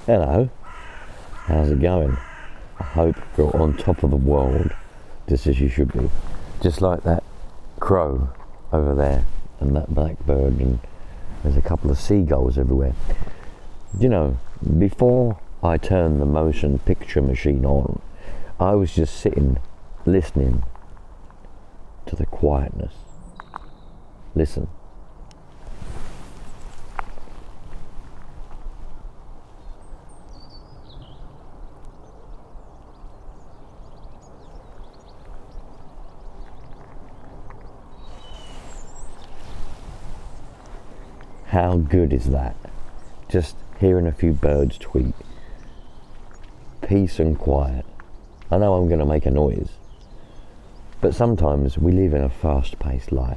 Hello, how's it going? I hope you're on top of the world, just as you should be. Just like that crow over there, and that blackbird, and there's a couple of seagulls everywhere. You know, before I turned the motion picture machine on, I was just sitting, listening to the quietness. Listen. How good is that? Just hearing a few birds tweet. Peace and quiet. I know I'm going to make a noise, but sometimes we live in a fast-paced life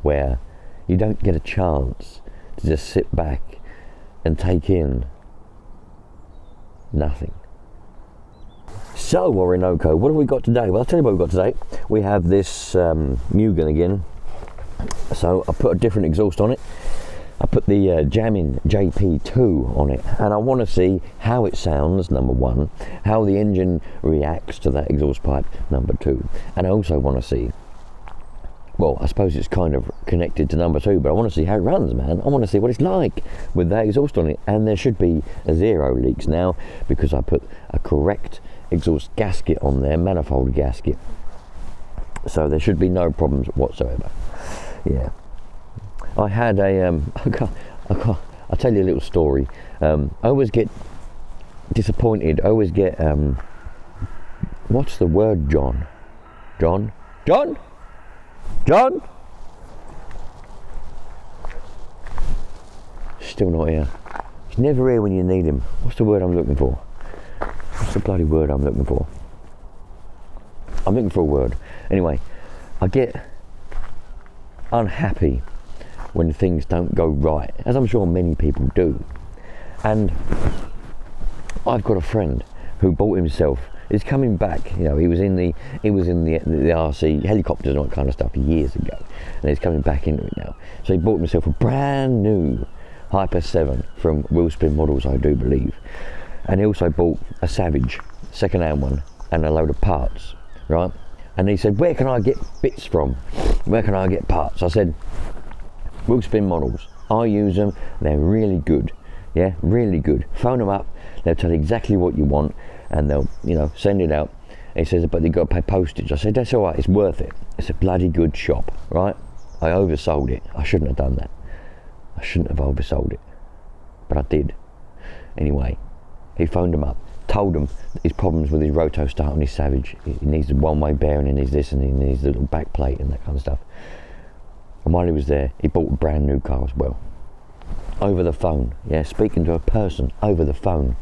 where you don't get a chance to just sit back and take in nothing. So, Orinoco, what have we got today? Well, I'll tell you what we've got today. We have this Mugen again. So I put a different exhaust on it. I put the Jamming JP2 on it, and I want to see how it sounds, number one, how the engine reacts to that exhaust pipe, number two, and I also want to see, well, I suppose it's kind of connected to number two, but I want to see how it runs, man. I want to see what it's like with that exhaust on it, and there should be 0 leaks now because I put a correct exhaust gasket on there, manifold gasket, so there should be no problems whatsoever. Yeah. I had a, I'll tell you a little story. I always get disappointed. I always get, what's the word, John? John? Still not here. He's never here when you need him. What's the word I'm looking for? What's the bloody word I'm looking for? I'm looking for a word. Anyway, I get unhappy when things don't go right, as I'm sure many people do. And I've got a friend who bought himself, is coming back, you know, he was in the RC helicopters and all that kind of stuff years ago, and he's coming back into it now. So he bought himself a brand new Hyper 7 from Wheelspin Models, I do believe, and he also bought a Savage second-hand one and a load of parts, right? And he said, where can I get bits from? Where can I get parts? I said, Wheelspin Models. I use them. They're really good. Yeah, really good. Phone them up. They'll tell you exactly what you want, and they'll, you know, send it out. He says, but you've got to pay postage. I said, that's all right. It's worth it. It's a bloody good shop, right? I oversold it. I shouldn't have done that. I shouldn't have oversold it, but I did. Anyway, he phoned them up, told them his problems with his roto start on his Savage. He needs a one-way bearing, he needs this, and he needs a little back plate and that kind of stuff. And while he was there, he bought a brand new car as well. Over the phone, yeah, speaking to a person over the phone.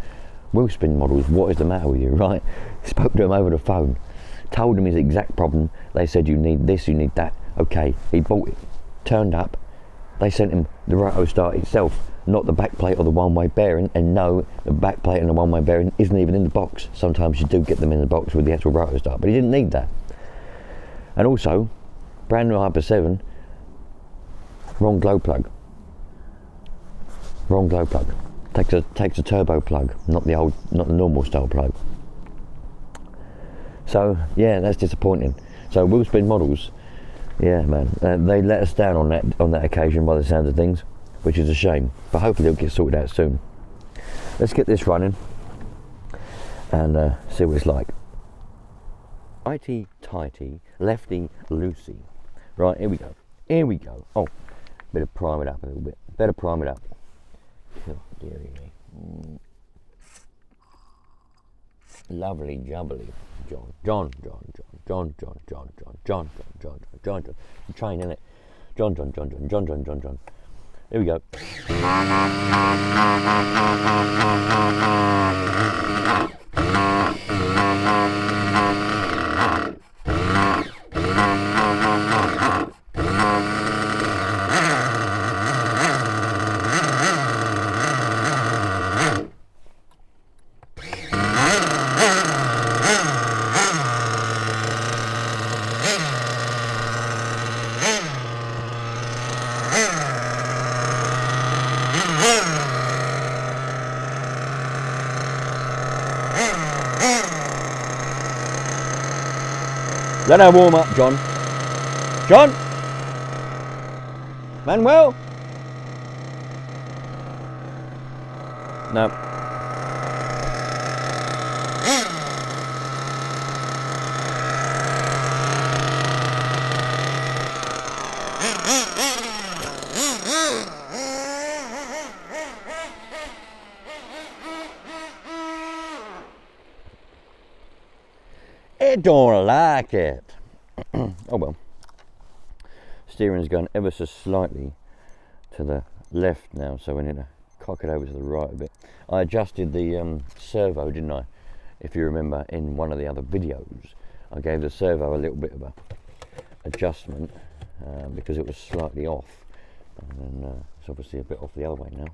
Wheelspin Models, what is the matter with you, right? Spoke to him over the phone, told him his exact problem. They said, you need this, you need that. Okay, he bought it, turned up. They sent him the roto start itself, not the back plate or the one-way bearing. And no, the back plate and the one-way bearing isn't even in the box. Sometimes you do get them in the box with the actual roto start, but he didn't need that. And also, brand new Hyper 7, wrong glow plug. Takes a turbo plug, not the normal style plug. So yeah, that's disappointing. So Wheelspin Models, yeah, man, they let us down on that occasion by the sound of things, which is a shame. But hopefully it'll get sorted out soon. Let's get this running and see what it's like. Righty tighty, lefty loosey. Right, here we go. Oh, better prime it up a little bit. Oh, dearie me. Lovely jubbly. John. I'm trying, innit? John. Here we go. Let her warm up, John. John? Manuel? No. It don't like it. Oh well. Steering's gone ever so slightly to the left now, so we need to cock it over to the right a bit. I adjusted the servo, didn't I? If you remember, in one of the other videos, I gave the servo a little bit of a adjustment because it was slightly off, and then it's obviously a bit off the other way now.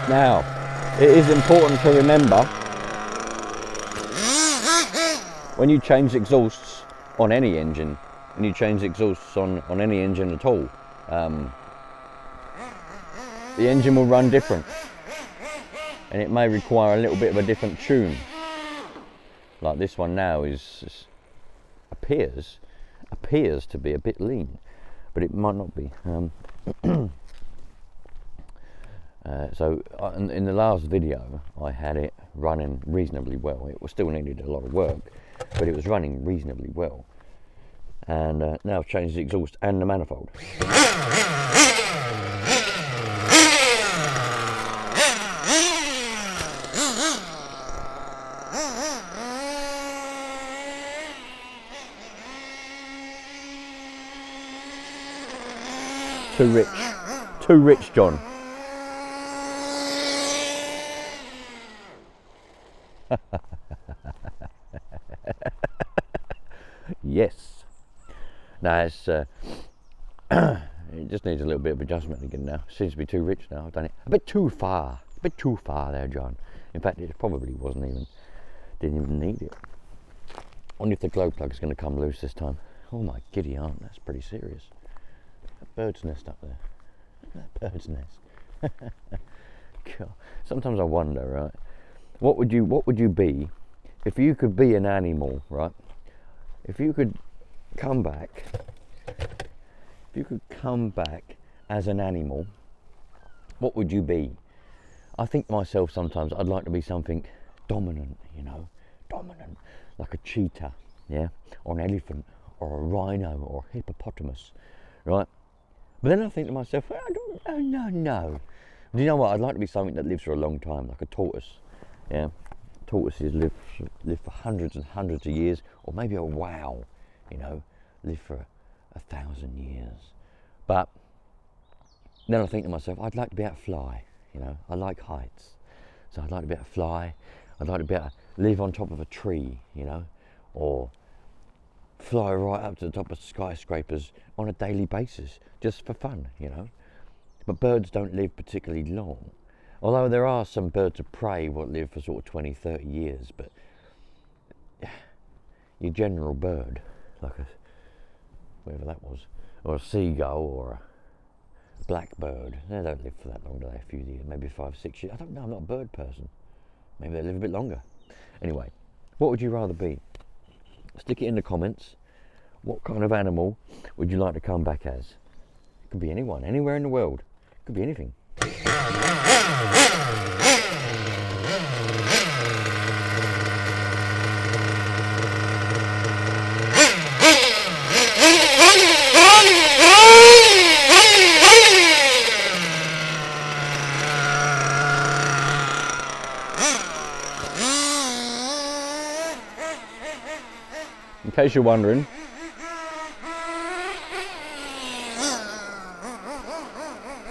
Now, it is important to remember when you change exhausts on any engine, and you change exhausts on any engine at all, the engine will run different, and it may require a little bit of a different tune. Like this one now appears to be a bit lean, but it might not be. So in the last video I had it running reasonably well. It still needed a lot of work, but it was running reasonably well. And now I've changed the exhaust and the manifold. Too rich, John. Yes. No, it's it just needs a little bit of adjustment again now. Seems to be too rich now. I've done it a bit too far there, John. In fact, it probably didn't even need it. I wonder if the glow plug's going to come loose this time. Oh my giddy aunt, that's pretty serious. That bird's nest up there. Look at that bird's nest. God. Sometimes I wonder, right? What would you be if you could be an animal, right? If you could come back as an animal, what would you be? I think to myself sometimes I'd like to be something dominant, dominant, like a cheetah, yeah, or an elephant, or a rhino, or a hippopotamus, right? But then I think to myself, no. Do you know what? I'd like to be something that lives for a long time, like a tortoise. Yeah, tortoises live for hundreds and hundreds of years, or maybe a wow, live for 1,000 years. But then I think to myself, I'd like to be able to fly. I like heights, so I'd like to be able to fly. I'd like to be able to live on top of a tree, or fly right up to the top of skyscrapers on a daily basis, just for fun, But birds don't live particularly long. Although there are some birds of prey what live for sort of 20, 30 years, but your general bird, like whatever that was, or a seagull or a blackbird, they don't live for that long, do they? A few years, maybe 5, 6 years. I don't know, I'm not a bird person. Maybe they live a bit longer. Anyway, what would you rather be? Stick it in the comments. What kind of animal would you like to come back as? It could be anyone, anywhere in the world. It could be anything. In case you're wondering,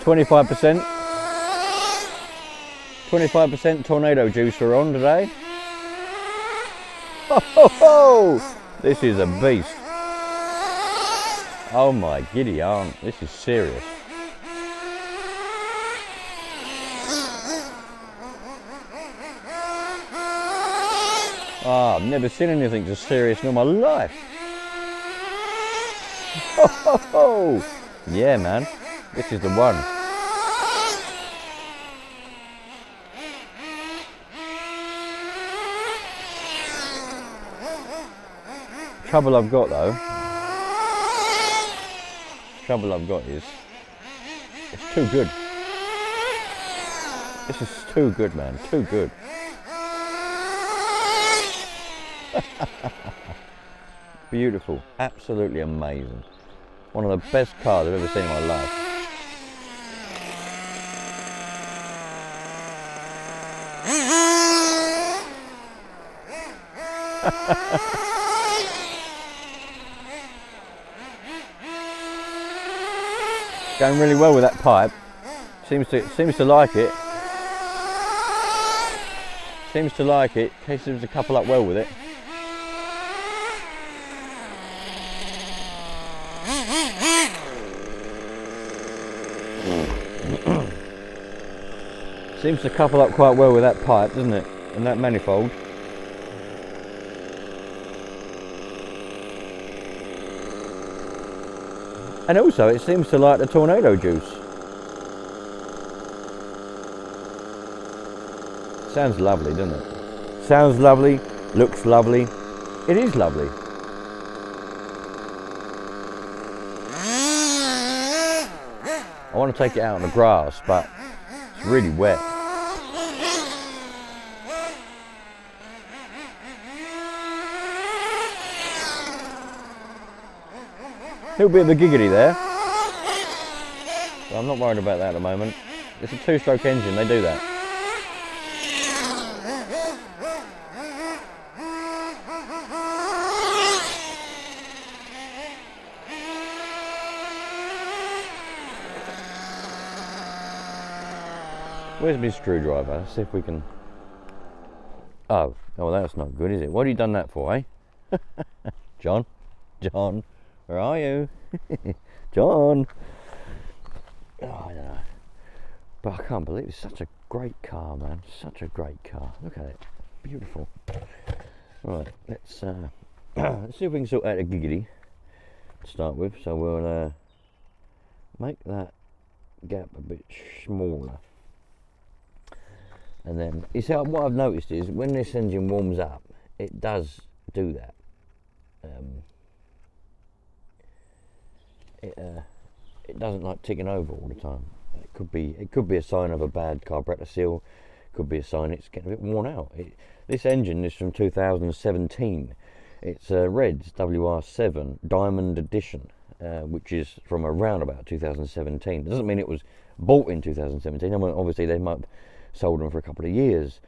$25% tornado juice are on today. Oh, this is a beast. Oh my giddy aunt, this is serious. Oh, I've never seen anything so serious in all my life. Oh, yeah, man. This is the one. Trouble I've got is it's too good. This is too good, man. Too good. Beautiful. Absolutely amazing. One of the best cars I've ever seen in my life. Going really well with that pipe. Seems to like it. Seems to like it. In case there's a couple up well with it. Seems to couple up quite well with that pipe, doesn't it? And that manifold. And also it seems to like the tornado juice. Sounds lovely, doesn't it? Sounds lovely, looks lovely. It is lovely. I want to take it out on the grass, but it's really wet. Little bit of a giggity there. But I'm not worried about that at the moment. It's a two-stroke engine, they do that. Where's my screwdriver? Let's see if we can... Oh, that's not good, is it? What have you done that for, eh? John? Where are you? John! Oh, I don't know. But I can't believe it's such a great car, man. Such a great car. Look at it. Beautiful. Right, let's see if we can sort out a giggity to start with. So we'll make that gap a bit smaller. And then, you see, what I've noticed is when this engine warms up, it does do that. It doesn't like ticking over all the time. It could be a sign of a bad carburetor seal. Could be a sign it's getting a bit worn out. This engine is from 2017. It's a Reds WR7 Diamond Edition, which is from around about 2017. It doesn't mean it was bought in 2017. I mean, obviously they might have sold them for a couple of years,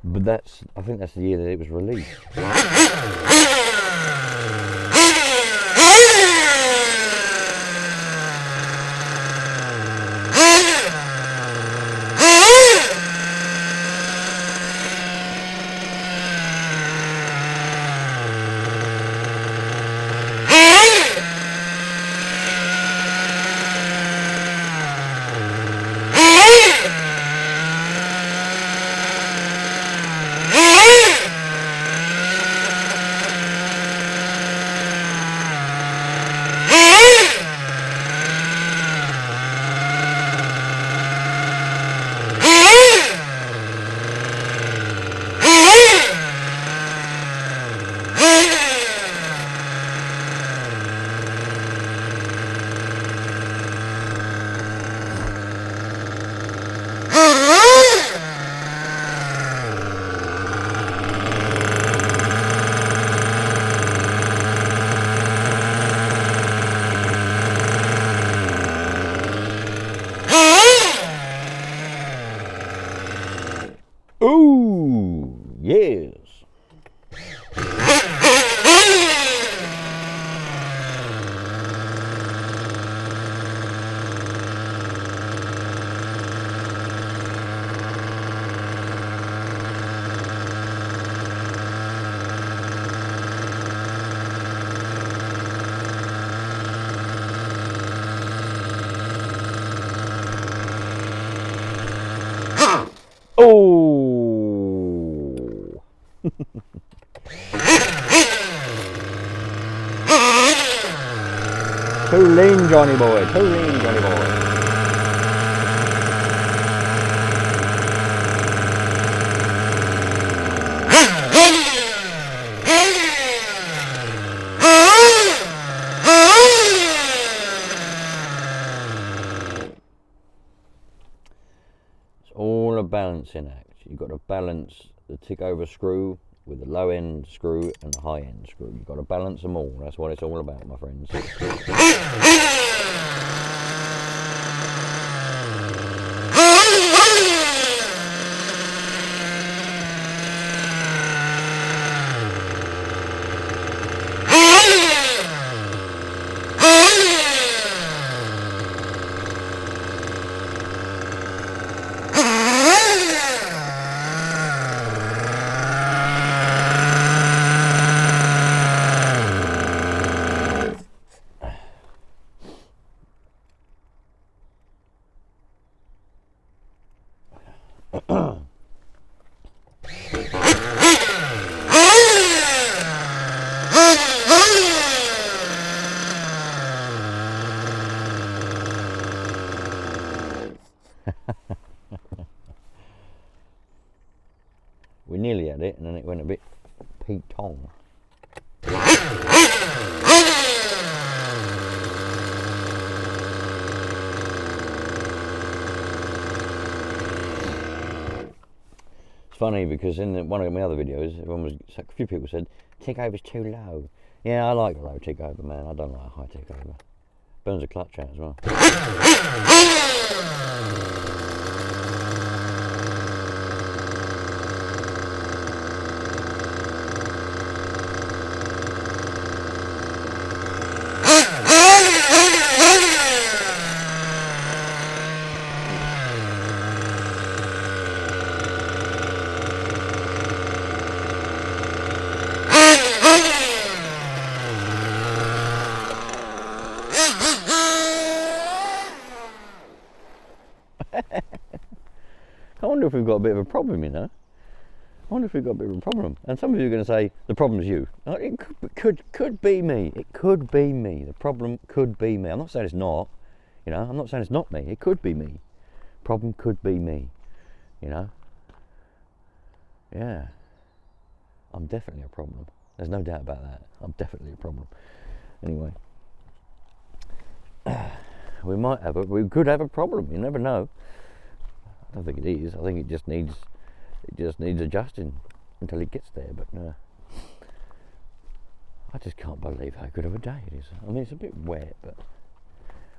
but I think that's the year that it was released. Too lean, Johnny boy. Too lean, Johnny boy. It's all a balancing act. You've got to balance the tick over screw with the low end screw and the high end screw. You've got to balance them all. That's what it's all about, my friends. We nearly had it, and then it went a bit Pete Tong. It's funny because in one of my other videos, a few people said tick over's too low. Yeah, I like a low tick over, man. I don't like a high tick over. Burns the clutch out as well. I wonder if we've got a bit of a problem, you know. I wonder if we've got a bit of a problem. And some of you are going to say, the problem's you. It could be me. It could be me. The problem could be me. I'm not saying it's not, you know. I'm not saying it's not me. It could be me. Problem could be me, you know. Yeah. I'm definitely a problem. There's no doubt about that. I'm definitely a problem. Anyway. We could have a problem. You never know. I don't think it is. I think it just needs adjusting until it gets there. But I just can't believe how good of a day it is. I mean, it's a bit wet, but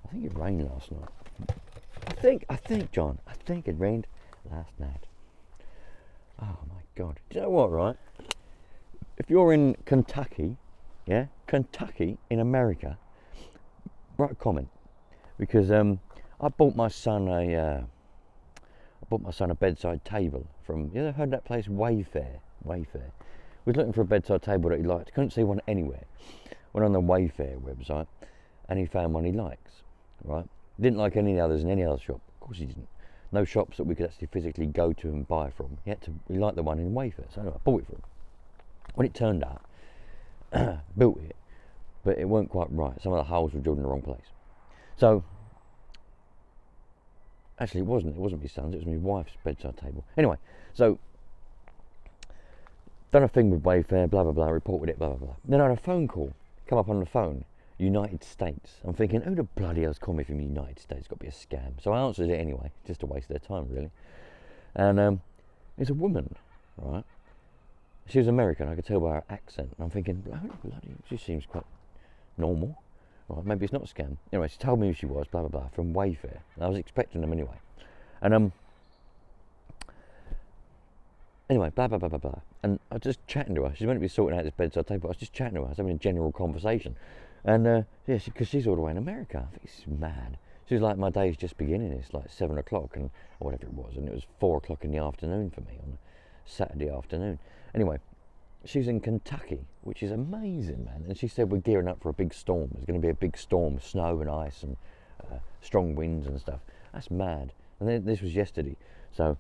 I think it rained last night. I think, John. I think it rained last night. Oh my God! Do you know what? Right? If you're in Kentucky, yeah, Kentucky in America, write a comment because I bought my son a bedside table from, you ever heard that place, Wayfair? Wayfair. We was looking for a bedside table that he liked. Couldn't see one anywhere. Went on the Wayfair website and he found one he likes, right? Didn't like any others in any other shop. Of course he didn't. No shops that we could actually physically go to and buy from. He liked the one in Wayfair. So anyway, I bought it for him. When it turned out, built it, but it weren't quite right. Some of the holes were drilled in the wrong place. So, actually, it wasn't my son's, it was my wife's bedside table. Anyway, so, done a thing with Wayfair, blah, blah, blah, reported it, blah, blah, blah. Then I had a phone call, come up on the phone, United States. I'm thinking, who the bloody hell's calling me from the United States? It's got to be a scam. So I answered it anyway, just to waste their time, really. And it's a woman, right? She was American, I could tell by her accent. And I'm thinking, bloody, she seems quite normal. Right, maybe it's not a scam. Anyway, she told me who she was, blah, blah, blah, from Wayfair. And I was expecting them anyway. And anyway, blah, blah, blah, blah, blah. And I was just chatting to her. She's meant to be sorting out this bedside table. I was just chatting to her. I was having a general conversation. And yeah, because she's all the way in America. I think it's mad. She was like, my day's just beginning. It's like 7 o'clock and or whatever it was. And it was 4 o'clock in the afternoon for me on Saturday afternoon. Anyway, she's in Kentucky, which is amazing, man. And she said we're gearing up for a big storm. There's going to be a big storm, snow and ice and strong winds and stuff. That's mad. And then, this was yesterday. So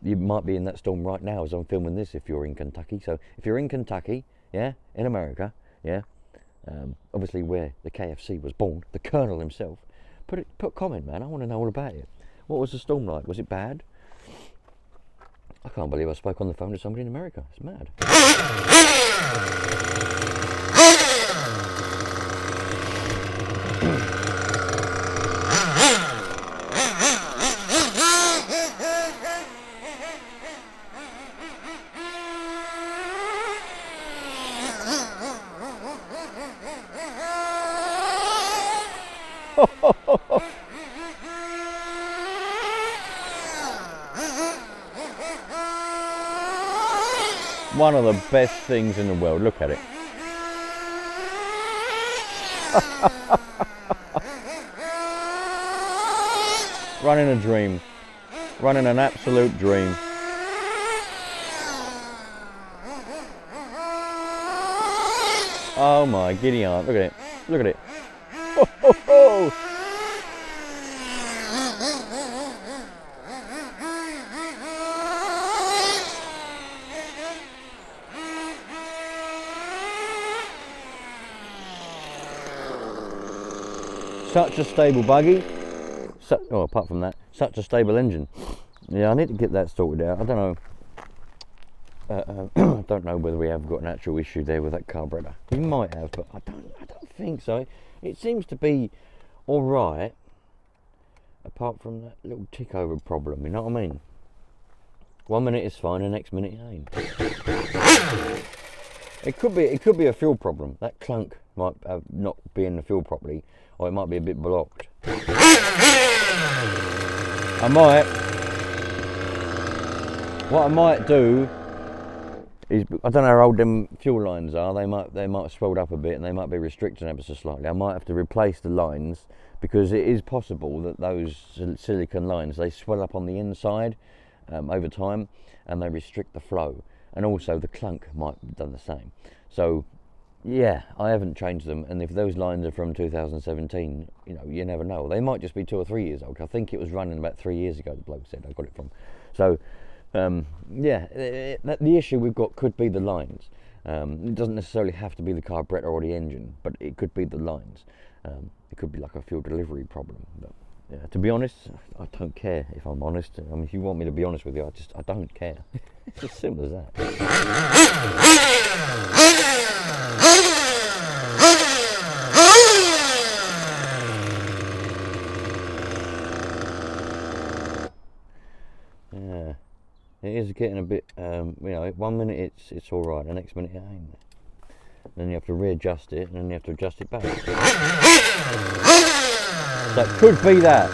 you might be in that storm right now as I'm filming this if you're in Kentucky. So if you're in Kentucky, yeah, in America, yeah, obviously where the KFC was born, the Colonel himself. Put a comment, man. I want to know all about it. What was the storm like? Was it bad? I can't believe I spoke on the phone to somebody in America. It's mad. One of the best things in the world. Look at it. Running a dream. Running an absolute dream. Oh my giddy aunt. Look at it. Look at it. Ho, ho, ho. Such a stable buggy. Oh, apart from that, such a stable engine. Yeah, I need to get that sorted out. I don't know. I don't know whether we have got an actual issue there with that carburetor. We might have, but I don't think so. It seems to be all right, apart from that little tick over problem. You know what I mean? 1 minute it's fine, the next minute it ain't. It could be a fuel problem. That clunk might not be in the fuel properly, or it might be a bit blocked. What I might do is, I don't know how old them fuel lines are. They might have swelled up a bit, and they might be restricted ever so slightly. I might have to replace the lines, because it is possible that those silicon lines, they swell up on the inside over time, and they restrict the flow. And also the clunk might have done the same. So yeah, I haven't changed them, and if those lines are from 2017, you know, you never know. They might just be 2 or 3 years old. I think it was running about 3 years ago, the bloke said I got it from. So yeah, the issue we've got could be the lines. It doesn't necessarily have to be the carburetor or the engine, but it could be the lines. It could be like a fuel delivery problem. But yeah, to be honest, I don't care, if I'm honest. I mean, if you want me to be honest with you, I don't care. It's as simple as that. Yeah, it is getting a bit, you know, 1 minute it's all right, the next minute it ain't. Then you have to readjust it, and then you have to adjust it back. So it could be that.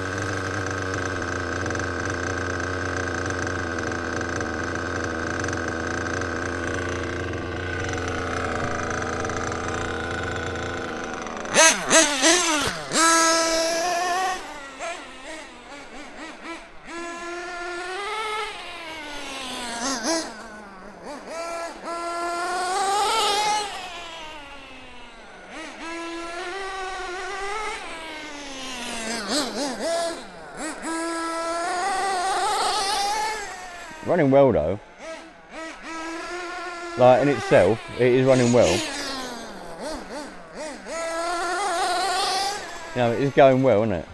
Running well though. Like in itself, it is running well. You know, it is going well, isn't it?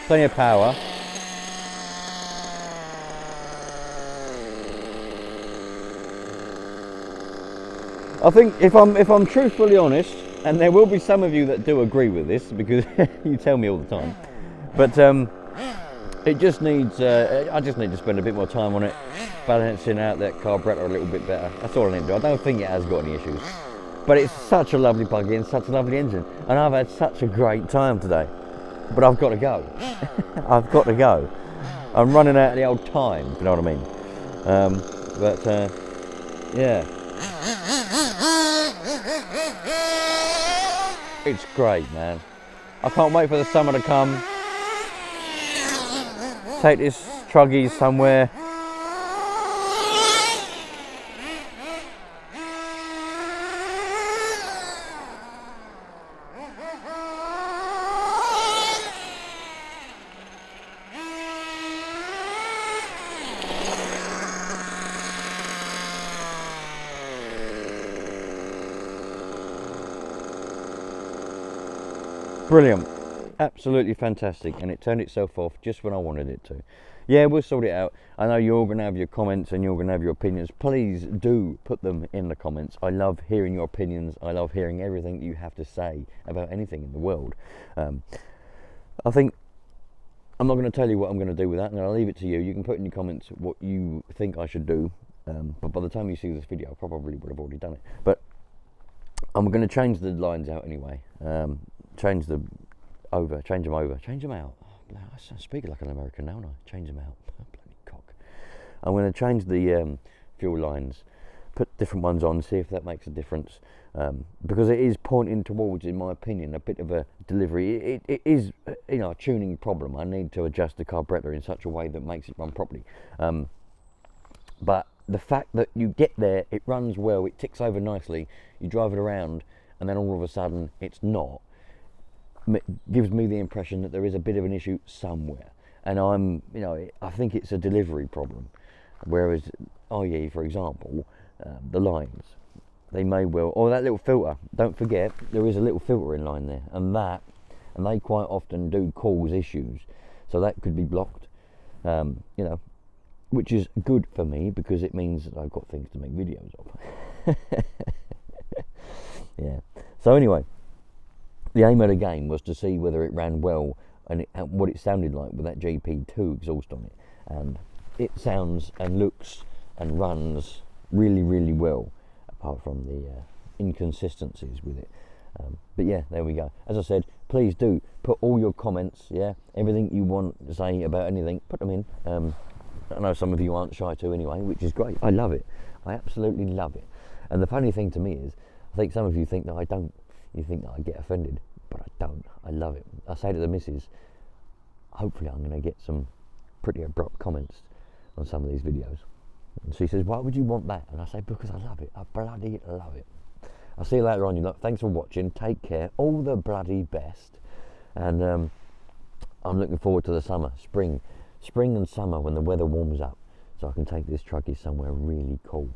Plenty of power. I think if I'm truthfully honest, and there will be some of you that do agree with this because you tell me all the time, but it just needs, I just need to spend a bit more time on it, balancing out that carburetor a little bit better. That's all I need to do. I don't think it has got any issues. But it's such a lovely buggy and such a lovely engine. And I've had such a great time today. But I've got to go. I've got to go. I'm running out of the old time, if you know what I mean. Yeah. It's great, man. I can't wait for the summer to come. Take this truggy somewhere. Brilliant. Absolutely fantastic. And it turned itself off just when I wanted it to. Yeah, we'll sort it out. I know you're going to have your comments and you're going to have your opinions. Please do put them in the comments. I love hearing your opinions. I love hearing everything you have to say about anything in the world. I think I'm not going to tell you what I'm going to do with that. I'm going to leave it to you. You can put in your comments what you think I should do. But by the time you see this video, I probably would have already done it. But I'm going to change the lines out anyway. Change them over. Change them out. I speak like an American now, don't I? Change them out. Bloody cock. I'm going to change the fuel lines, put different ones on, see if that makes a difference. Because it is pointing towards, in my opinion, a bit of a delivery. It is, you know, a tuning problem. I need to adjust the carburetor in such a way that makes it run properly. But the fact that you get there, it runs well, it ticks over nicely, you drive it around, and then all of a sudden it's not, gives me the impression that there is a bit of an issue somewhere. And I think it's a delivery problem. Whereas IE, for example, the lines, they may well, or that little filter, don't forget, there is a little filter in line there, and they quite often do cause issues. So that could be blocked, which is good for me because it means that I've got things to make videos of. Yeah. So anyway, the aim of the game was to see whether it ran well and what it sounded like with that JP2 exhaust on it. And it sounds and looks and runs really, really well, apart from the inconsistencies with it. But yeah, there we go. As I said, please do put all your comments, yeah, everything you want to say about anything, put them in. I know some of you aren't shy to anyway, which is great. I love it. I absolutely love it. And the funny thing to me is, I think some of you think that I don't. You think that I get offended, but I don't. I love it. I say to the missus, hopefully I'm going to get some pretty abrupt comments on some of these videos. And she says, why would you want that? And I say, because I love it. I bloody love it. I'll see you later on. You lot. Thanks for watching. Take care. All the bloody best. And I'm looking forward to the summer, spring and summer when the weather warms up, so I can take this truckie somewhere really cool.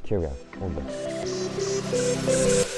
Cheerio. All the best.